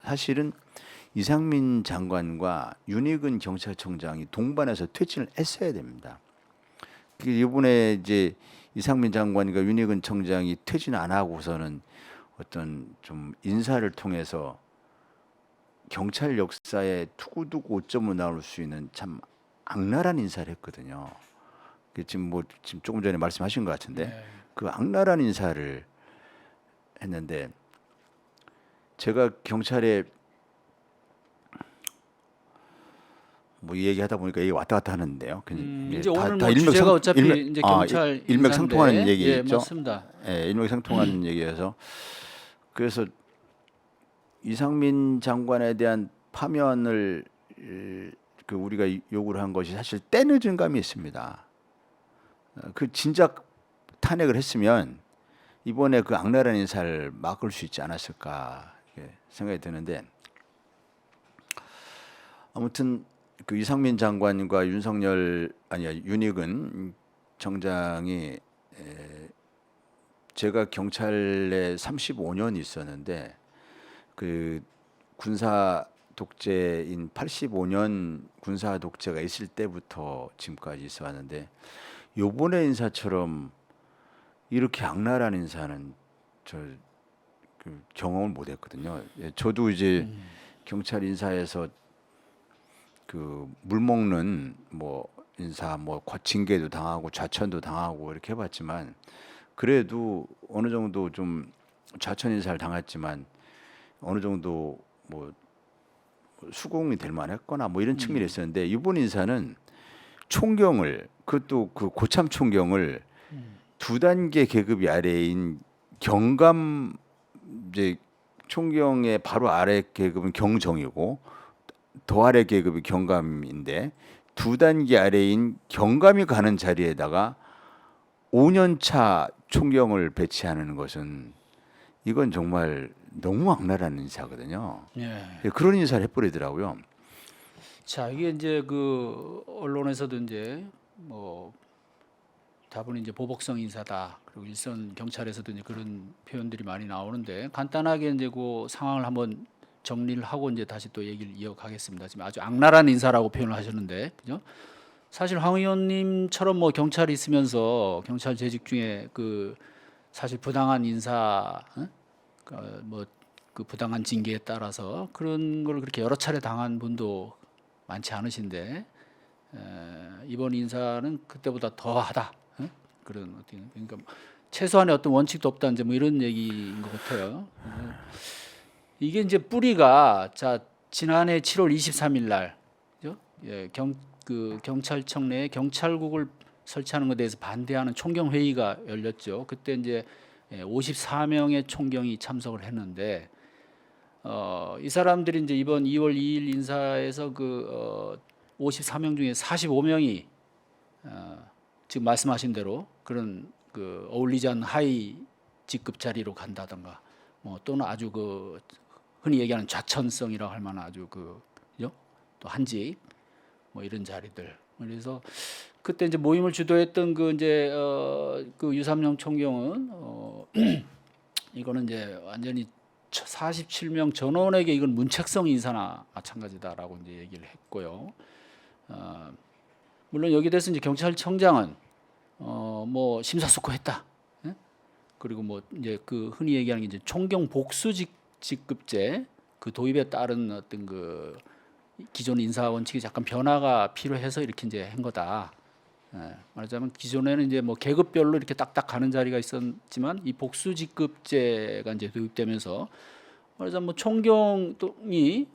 사실은 이상민 장관과 윤희근 경찰청장이 동반해서 퇴진을 했어야 됩니다. 이번에 이제 이상민 장관과 윤희근 청장이 퇴진 안 하고서는 어떤 좀 인사를 통해서 경찰 역사에 투구두고 오점으로 나올 수 있는 참 악랄한 인사를 했거든요. 지금 조금 전에 말씀하신 것 같은데 네. 그 악랄한 인사를 했는데 제가 경찰에 뭐 얘기하다 보니까 얘기 왔다 갔다 하는데요. 이제 오늘 뭐 주제가 어차피 이제 경찰 일맥상통하는 인사인데, 얘기죠. 맞습니다. 일맥상통하는 얘기여서 그래서 이상민 장관에 대한 파면을 그 우리가 요구를 한 것이 사실 때늦은 감이 있습니다. 그 진작 탄핵을 했으면 이번에 그 악랄한 인사를 막을 수 있지 않았을까 생각이 드는데 아무튼 그 이상민 장관과 윤희근 청장이 제가 경찰에 35년 있었는데 그 군사 독재인 85년 군사 독재가 있을 때부터 지금까지 있어 왔는데 요번에 인사처럼 이렇게 악랄한 인사는 그 경험을 못했거든요. 저도 이제 경찰 인사에서 그 물먹는 뭐 인사 뭐 징계도 당하고 좌천도 당하고 이렇게 해봤지만 그래도 어느 정도 좀 좌천 인사를 당했지만 어느 정도 뭐 수긍이 될 만했거나 뭐 이런 측면이 있었는데 이번 인사는 총경을 그것도 그 고참 총경을 두 단계 계급이 아래인 경감 이제 총경의 바로 아래 계급은 경정이고 더 아래 계급이 경감인데 두 단계 아래인 경감이 가는 자리에다가 5년차 총경을 배치하는 것은 이건 정말 너무 악랄한 인사거든요. 예. 그런 인사를 해버리더라고요. 자, 이게 이제 그 언론에서도 이제 뭐 다분히 이제 보복성 인사다. 그리고 일선 경찰에서도 이제 그런 표현들이 많이 나오는데 간단하게 이제 그 상황을 한번 정리를 하고 이제 다시 또 얘기를 이어가겠습니다. 지금 아주 악랄한 인사라고 표현을 하셨는데, 그죠? 사실 황 의원님처럼 뭐 경찰이 있으면서 경찰 재직 중에 그 사실 부당한 인사, 뭐그 부당한 징계에 따라서 그런 걸 그렇게 여러 차례 당한 분도 많지 않으신데 이번 인사는 그때보다 더하다. 그런 어떤 그러니까 최소한의 어떤 원칙도 없다 이제 뭐 이런 얘기인 것 같아요. 이게 이제 뿌리가 자 지난해 7월 23일 날, 그죠? 예, 경찰청 내에 경찰국을 설치하는 것에 대해서 반대하는 총경 회의가 열렸죠. 그때 이제 54명의 총경이 참석을 했는데 이 사람들이 이제 이번 2월 2일 인사에서 54명 중에 45명이 지금 말씀하신 대로 그런 그 어울리지 않는 하위 직급 자리로 간다던가 뭐 또는 아주 그 흔히 얘기하는 좌천성이라고 할 만한 아주 그죠? 또 한직 뭐 이런 자리들. 그래서 그때 이제 모임을 주도했던 그 이제 그 유삼영 총경은 이거는 이제 완전히 47명 전원에게 이건 문책성 인사나 마찬가지다라고 이제 얘기를 했고요. 물론 여기 대해서 이제 경찰청장은 뭐 심사숙고했다. 예? 그리고 뭐 이제 그 흔히 얘기하는 게 이제 총경 복수 직급제 그 도입에 따른 어떤 그 기존 인사 원칙이 약간 변화가 필요해서 이렇게 이제 한 거다. 예, 말하자면 기존에는 이제 뭐 계급별로 이렇게 딱딱 가는 자리가 있었지만 이 복수 직급제가 이제 도입되면서 말하자면 뭐 총경이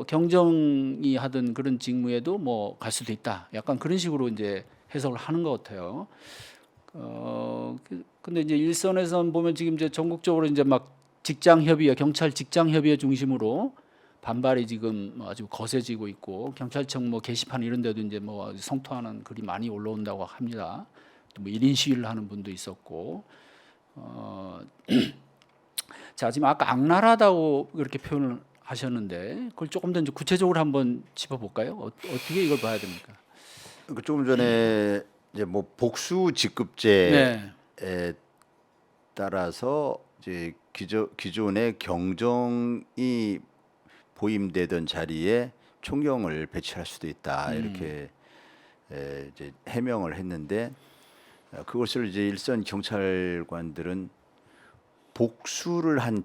경정이 하던 그런 직무에도 뭐 갈 수도 있다. 약간 그런 식으로 이제 해석을 하는 것 같아요. 근데 이제 일선에선 보면 지금 이제 전국적으로 이제 막 직장 협의회, 경찰 직장 협의회 중심으로 반발이 지금 아주 거세지고 있고 경찰청 뭐 게시판 이런 데도 이제 뭐 성토하는 글이 많이 올라온다고 합니다. 또 뭐 1인 시위를 하는 분도 있었고 자 지금 아까 악랄하다고 그렇게 표현을 하셨는데 그걸 조금 더 이제 구체적으로 한번 짚어볼까요? 어떻게 이걸 봐야 됩니까? 조금 전에 이제 뭐 복수 직급제에 네. 따라서 이제 기존의 경정이 보임되던 자리에 총경을 배치할 수도 있다 이렇게 이제 해명을 했는데 그것을 이제 일선 경찰관들은 복수를 한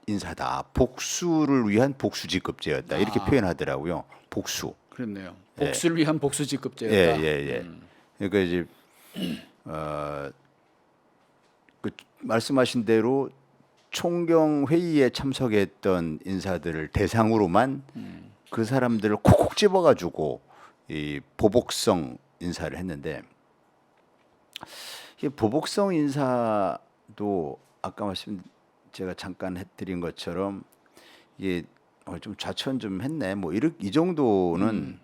인사다, 복수를 위한 복수직급제였다 이렇게 표현하더라고요. 복수. 그렇네요. 예. 복수를 위한 복수직급제였다. 예. 그러니까 이제 그 말씀하신 대로 총경 회의에 참석했던 인사들을 대상으로만 그 사람들을 콕콕 집어가지고 이 보복성 인사를 했는데 이 보복성 인사도 아까 제가 잠깐 해드린 것처럼 이게 좀 좌천 좀 했네 뭐 이 정도는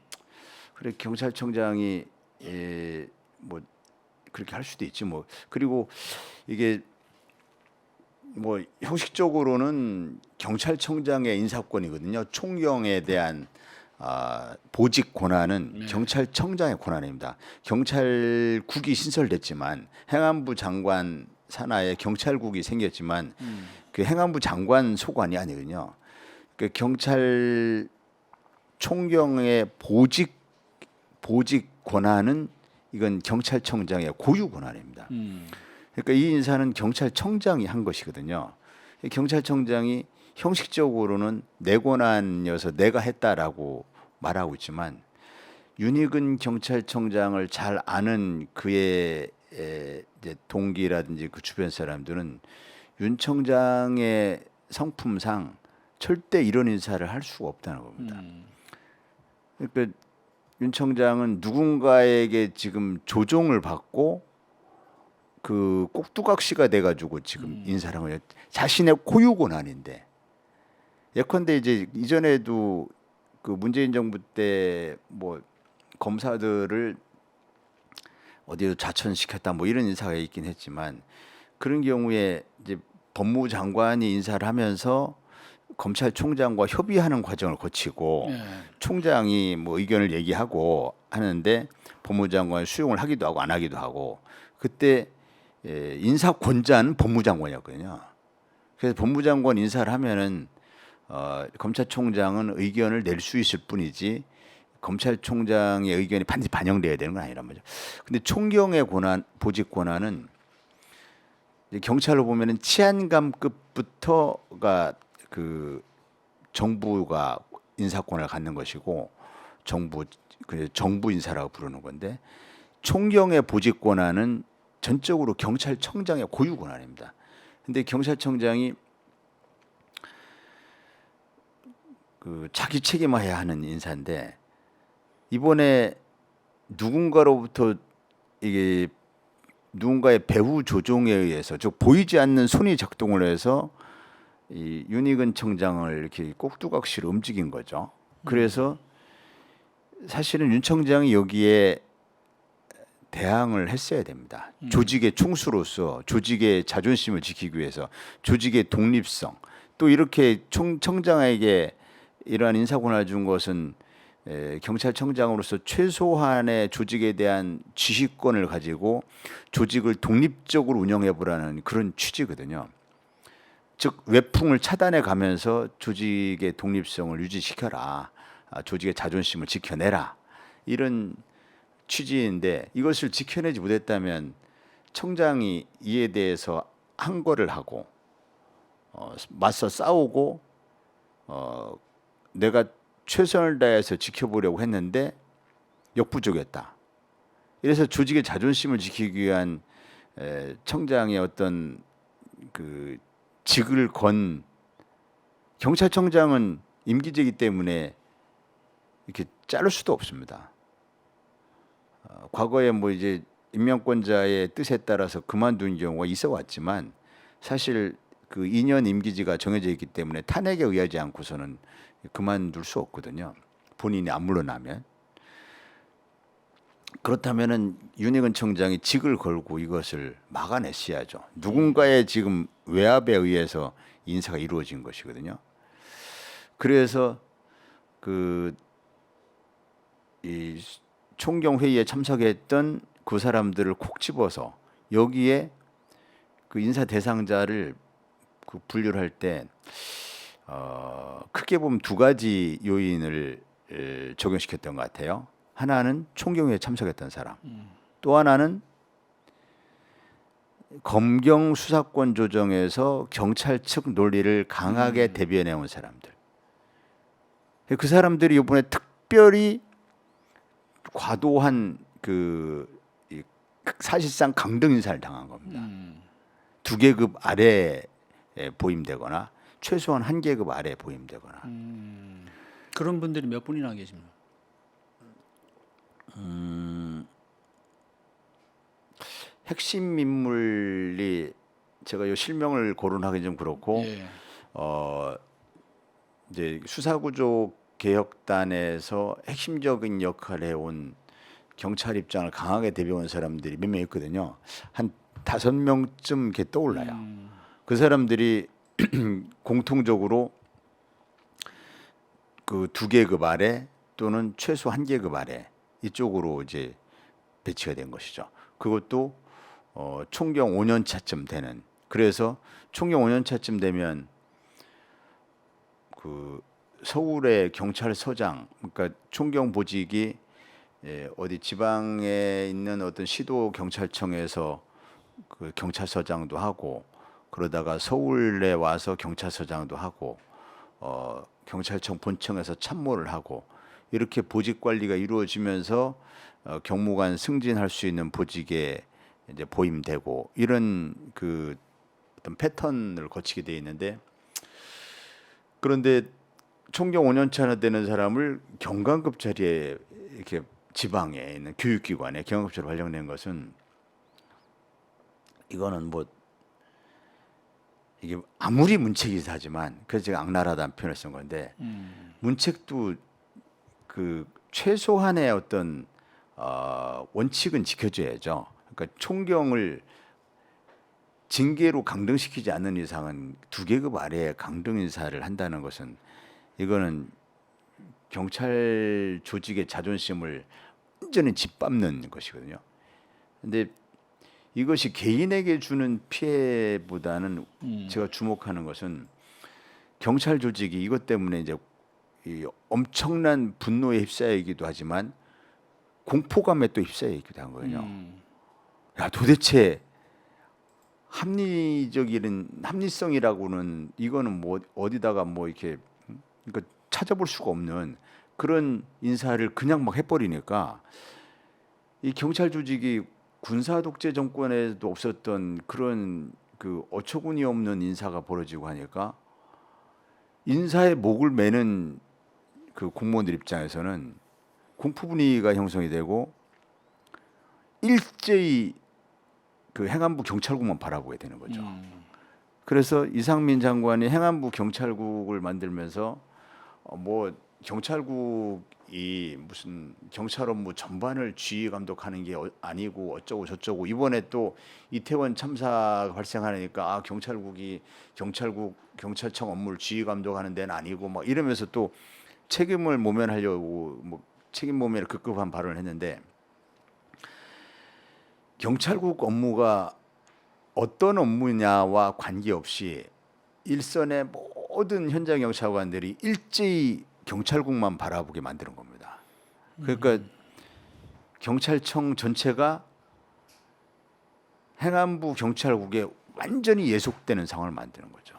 그래 경찰청장이 뭐 그렇게 할 수도 있지 뭐. 그리고 이게 뭐 형식적으로는 경찰청장의 인사권이거든요. 총경에 대한 보직 권한은 경찰청장의 권한입니다. 경찰국이 신설됐지만 행안부 장관 산하에 경찰국이 생겼지만 그 행안부 장관 소관이 아니거든요. 그 경찰 총경의 보직 권한은 이건 경찰청장의 고유 권한입니다. 그러니까 이 인사는 경찰청장이 한 것이거든요. 경찰청장이 형식적으로는 내 권한이어서 내가 했다라고 말하고 있지만 윤희근 경찰청장을 잘 아는 그의 이제 동기라든지 그 주변 사람들은 윤 청장의 성품상 절대 이런 인사를 할 수가 없다는 겁니다. 그러니까 윤 청장은 누군가에게 지금 조종을 받고 그 꼭두각시가 돼가지고 지금 인사를 한 거예요. 자신의 고유 권한인데 예컨대 이제 이전에도 그 문재인 정부 때 뭐 검사들을 어디로 좌천시켰다 뭐 이런 인사가 있긴 했지만 그런 경우에 이제 법무장관이 인사를 하면서 검찰총장과 협의하는 과정을 거치고 총장이 뭐 의견을 얘기하고 하는데 법무장관이 수용을 하기도 하고 안 하기도 하고 그때 인사권자는 법무장관이었거든요. 그래서 법무장관 인사를 하면은 검찰총장은 의견을 낼 수 있을 뿐이지 검찰총장의 의견이 반드시 반영돼야 되는 건 아니란 말이죠. 근데 총경의 권한, 보직 권한은 이제 경찰로 보면은 치안감급부터가 그 정부가 인사권을 갖는 것이고 정부 인사라고 부르는 건데 총경의 보직 권한은 전적으로 경찰청장의 고유 권한입니다. 근데 경찰청장이 그 자기 책임해야 하는 인사인데 이번에 누군가로부터 이게 누군가의 배후 조종에 의해서 즉 보이지 않는 손이 작동을 해서 이 윤희근 청장을 이렇게 꼭두각시로 움직인 거죠. 그래서 사실은 윤 청장이 여기에 대항을 했어야 됩니다. 조직의 총수로서 조직의 자존심을 지키기 위해서 조직의 독립성 또 이렇게 청장에게 이러한 인사권을 준 것은 경찰청장으로서 최소한의 조직에 대한 지휘권을 가지고 조직을 독립적으로 운영해 보라는 그런 취지거든요. 즉 외풍을 차단해 가면서 조직의 독립성을 유지시켜라. 조직의 자존심을 지켜내라. 이런 취지인데 이것을 지켜내지 못했다면 청장이 이에 대해서 항거를 하고 맞서 싸우고 내가 최선을 다해서 지켜보려고 했는데 역부족이었다. 이래서 조직의 자존심을 지키기 위한 청장의 어떤 그 직을 건 경찰청장은 임기제이기 때문에 이렇게 자를 수도 없습니다. 과거에 뭐 이제 임명권자의 뜻에 따라서 그만둔 경우가 있어 왔지만 사실 그 2년 임기지가 정해져 있기 때문에 탄핵에 의하지 않고서는 그만둘 수 없거든요. 본인이 안 물러나면. 그렇다면은 윤희근 청장이 직을 걸고 이것을 막아냈어야죠. 누군가의 지금 외압에 의해서 인사가 이루어진 것이거든요. 그래서 이 총경 회의에 참석했던 그 사람들을 콕 집어서 여기에 그 인사 대상자를 그 분류를 할 때 크게 보면 두 가지 요인을 적용시켰던 것 같아요. 하나는 총경회에 참석했던 사람, 또 하나는 검경 수사권 조정에서 경찰 측 논리를 강하게 대변해 온 사람들. 그 사람들이 이번에 특별히 과도한 사실상 강등 인사를 당한 겁니다. 두 계급 아래에 보임되거나 최소한 한 계급 아래에 보임되거나. 그런 분들이 몇 분이나 계십니까? 핵심 인물이 제가 이 실명을 거론하기 좀 그렇고 예. 이제 수사구조 개혁단에서 핵심적인 역할을 해온 경찰 입장을 강하게 대변한 사람들이 몇 명 있거든요. 한 5명쯤 이렇게 떠올라요. 그 사람들이 공통적으로 그 두 계급 아래 또는 최소 한 계급 아래 이쪽으로 이제 배치가 된 것이죠. 그것도 총경 5년 차쯤 되는. 그래서 총경 5년 차쯤 되면 그 서울의 경찰서장, 그러니까 총경 보직이 어디 지방에 있는 어떤 시도 경찰청에서 그 경찰서장도 하고 그러다가 서울에 와서 경찰서장도 하고 경찰청 본청에서 참모를 하고 이렇게 보직 관리가 이루어지면서 경무관 승진할 수 있는 보직에 이제 보임되고 이런 그 어떤 패턴을 거치게 돼 있는데 그런데 총경 5년 차나 되는 사람을 경관급 자리에 이렇게 지방에 있는 교육기관에 경관급자로 발령낸 것은 이거는 뭐 이게 아무리 문책이사지만 그래서 제가 악랄하다는 표현을 쓴 건데 문책도 그 최소한의 어떤 원칙은 지켜줘야죠. 그러니까 총경을 징계로 강등시키지 않는 이상은 두 계급 아래에 강등 인사를 한다는 것은 이거는 경찰 조직의 자존심을 완전히 짓밟는 것이거든요. 근데 이것이 개인에게 주는 피해보다는 제가 주목하는 것은 경찰 조직이 이것 때문에 이제 이 엄청난 분노에 휩싸이기도 하지만 공포감에 또 휩싸이기도 한 거예요. 야, 도대체 합리성이라고는 이거는 뭐 어디다가 뭐 이렇게 그러니까 찾아볼 수가 없는 그런 인사를 그냥 막 해버리니까 이 경찰 조직이 군사 독재 정권에도 없었던 그런 그 어처구니 없는 인사가 벌어지고 하니까 인사에 목을 매는 그 공무원들 입장에서는 공포 분위기가 형성이 되고 일제히 그 행안부 경찰국만 바라보게 되는 거죠. 그래서 이상민 장관이 행안부 경찰국을 만들면서 뭐 경찰국이 무슨 경찰 업무 전반을 지휘 감독하는 게 아니고 어쩌고 저쩌고 이번에 또 이태원 참사 발생하니까 아 경찰국이 경찰청 업무를 지휘 감독하는 데는 아니고 막 이러면서 또 책임을 모면하려고 뭐 책임 모면을 급급한 발언을 했는데 경찰국 업무가 어떤 업무냐와 관계없이 일선의 모든 현장 경찰관들이 일제히 경찰국만 바라보게 만드는 겁니다. 그러니까 경찰청 전체가 행안부 경찰국에 완전히 예속되는 상황을 만드는 거죠.